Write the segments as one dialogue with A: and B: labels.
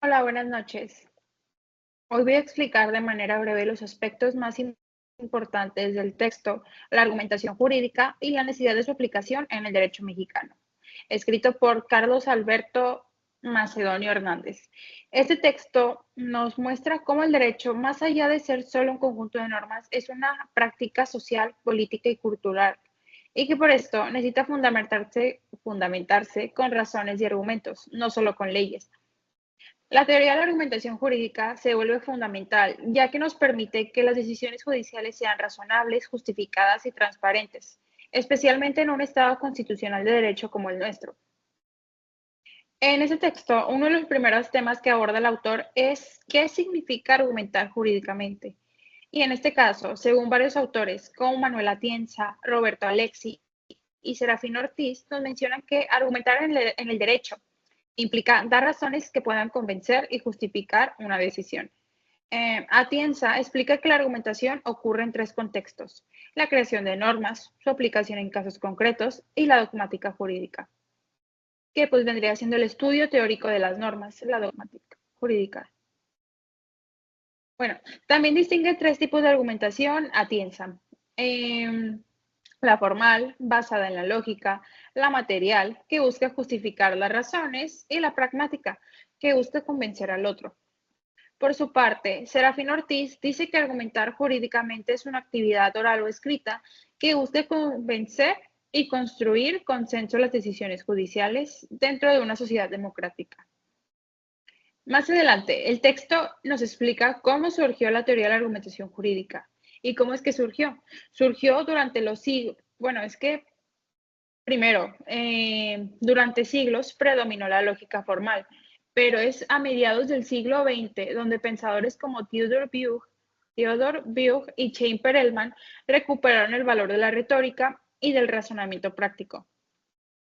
A: Hola, buenas noches. Hoy voy a explicar de manera breve los aspectos más importantes del texto, la argumentación jurídica y la necesidad de su aplicación en el derecho mexicano, escrito por Carlos Alberto Macedonio Hernández. Este texto nos muestra cómo el derecho, más allá de ser solo un conjunto de normas, es una práctica social, política y cultural, y que por esto necesita fundamentarse con razones y argumentos, no solo con leyes. La teoría de la argumentación jurídica se vuelve fundamental, ya que nos permite que las decisiones judiciales sean razonables, justificadas y transparentes, especialmente en un Estado constitucional de derecho como el nuestro. En ese texto, uno de los primeros temas que aborda el autor es qué significa argumentar jurídicamente. Y en este caso, según varios autores, como Manuel Atienza, Roberto Alexi y Serafín Ortiz, nos mencionan que argumentar en el derecho implica dar razones que puedan convencer y justificar una decisión. Atienza explica que la argumentación ocurre en tres contextos: la creación de normas, su aplicación en casos concretos y la dogmática jurídica, que pues vendría siendo el estudio teórico de las normas, la dogmática jurídica. Bueno, también distingue tres tipos de argumentación Atienza. Em, la formal, basada en la lógica; la material, que busca justificar las razones; y la pragmática, que busca convencer al otro. Por su parte, Serafín Ortiz dice que argumentar jurídicamente es una actividad oral o escrita que busca convencer y construir consenso en las decisiones judiciales dentro de una sociedad democrática. Más adelante, el texto nos explica cómo surgió la teoría de la argumentación jurídica y cómo es que surgió. Surgió durante los siglos, bueno, es que primero, durante siglos predominó la lógica formal, pero es a mediados del siglo XX donde pensadores como Theodor Buch y Chaim Perelman recuperaron el valor de la retórica y del razonamiento práctico.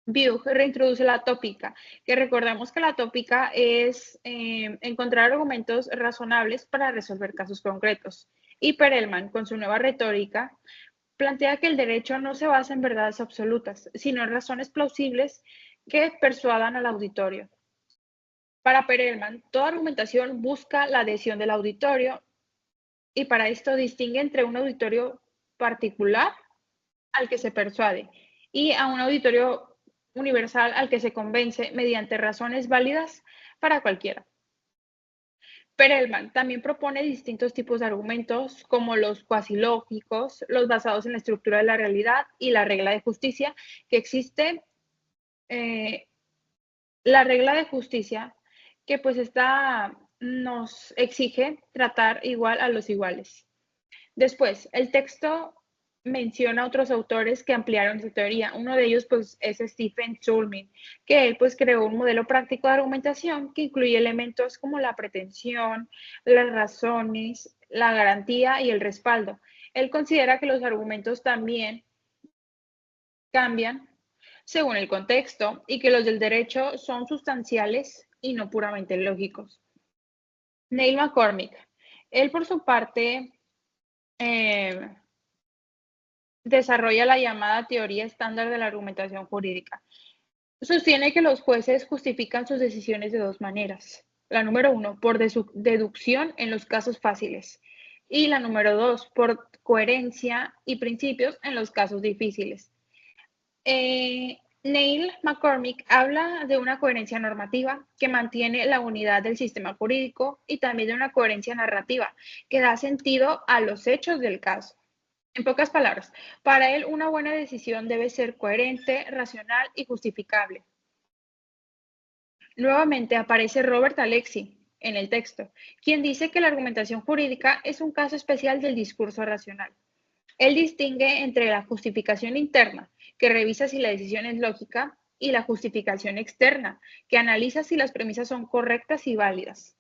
A: Buch reintroduce la tópica, que recordemos que la tópica es encontrar argumentos razonables para resolver casos concretos. Y Perelman, con su nueva retórica, plantea que el derecho no se basa en verdades absolutas, sino en razones plausibles que persuadan al auditorio. Para Perelman, toda argumentación busca la adhesión del auditorio y para esto distingue entre un auditorio particular al que se persuade y a un auditorio universal al que se convence mediante razones válidas para cualquiera. Perelman también propone distintos tipos de argumentos, como los cuasilógicos, los basados en la estructura de la realidad y la regla de justicia, que existe, eh, la regla de justicia, que pues esta nos exige tratar igual a los iguales. Después, el texto menciona otros autores que ampliaron esa teoría. Uno de ellos, pues, es Stephen Schulmin, que él, pues, creó un modelo práctico de argumentación que incluye elementos como la pretensión, las razones, la garantía y el respaldo. Él considera que los argumentos también cambian según el contexto y que los del derecho son sustanciales y no puramente lógicos. Neil McCormick, él por su parte, eh, desarrolla la llamada teoría estándar de la argumentación jurídica. Sostiene que los jueces justifican sus decisiones de dos maneras. La número uno, por deducción en los casos fáciles. Y la número dos, por coherencia y principios en los casos difíciles. Neil McCormick habla de una coherencia normativa que mantiene la unidad del sistema jurídico y también de una coherencia narrativa que da sentido a los hechos del caso. En pocas palabras, para él una buena decisión debe ser coherente, racional y justificable. Nuevamente aparece Robert Alexi en el texto, quien dice que la argumentación jurídica es un caso especial del discurso racional. Él distingue entre la justificación interna, que revisa si la decisión es lógica, y la justificación externa, que analiza si las premisas son correctas y válidas.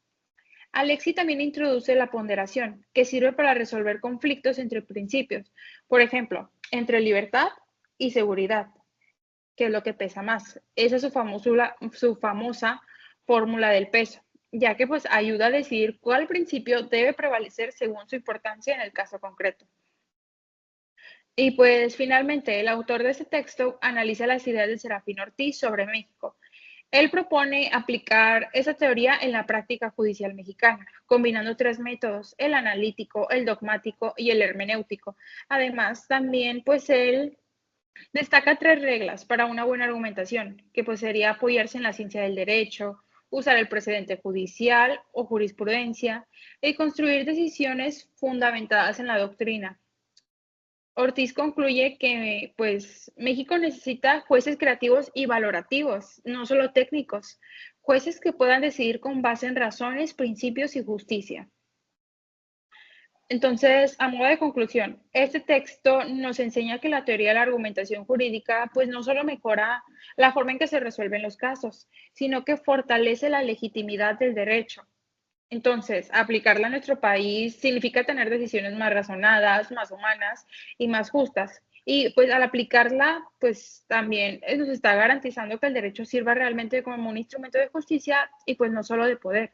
A: Alexi también introduce la ponderación, que sirve para resolver conflictos entre principios, por ejemplo, entre libertad y seguridad, que es lo que pesa más. Esa es su famosa fórmula del peso, ya que pues ayuda a decidir cuál principio debe prevalecer según su importancia en el caso concreto. Y pues finalmente el autor de ese texto analiza las ideas de Serafín Ortiz sobre México. Él propone aplicar esa teoría en la práctica judicial mexicana, combinando tres métodos: el analítico, el dogmático y el hermenéutico. Además, también, pues él destaca tres reglas para una buena argumentación, que pues sería apoyarse en la ciencia del derecho, usar el precedente judicial o jurisprudencia y construir decisiones fundamentadas en la doctrina. Ortiz concluye que pues México necesita jueces creativos y valorativos, no solo técnicos, jueces que puedan decidir con base en razones, principios y justicia. Entonces, a modo de conclusión, este texto nos enseña que la teoría de la argumentación jurídica pues no solo mejora la forma en que se resuelven los casos, sino que fortalece la legitimidad del derecho. Entonces, aplicarla a nuestro país significa tener decisiones más razonadas, más humanas y más justas. Y pues al aplicarla, pues también nos está garantizando que el derecho sirva realmente como un instrumento de justicia y pues no solo de poder.